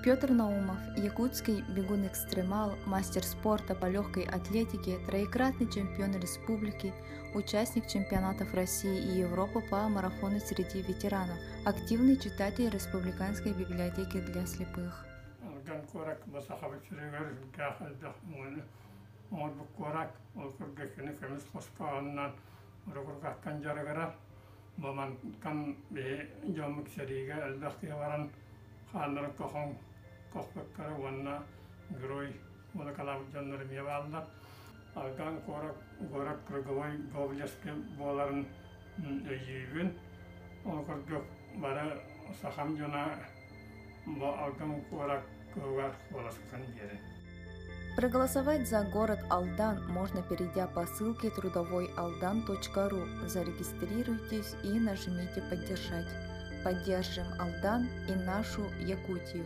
Петр Наумов, якутский бегун-экстремал, мастер спорта по легкой атлетике, троекратный чемпион республики, участник чемпионатов России и Европы по марафону среди ветеранов, активный читатель Республиканской библиотеки для слепых. Kokpekara wanna groi wala kalam jannar miyawalda algan korak krogoi govleske bolarn yivin onkorgok bara saham jona bo algan korak ковар волоскан дере. Проголосовать за город Алдан можно, перейдя по ссылке трудовойалдан.ру. Зарегистрируйтесь и нажмите «Поддержать». Поддержим Алдан и нашу Якутию.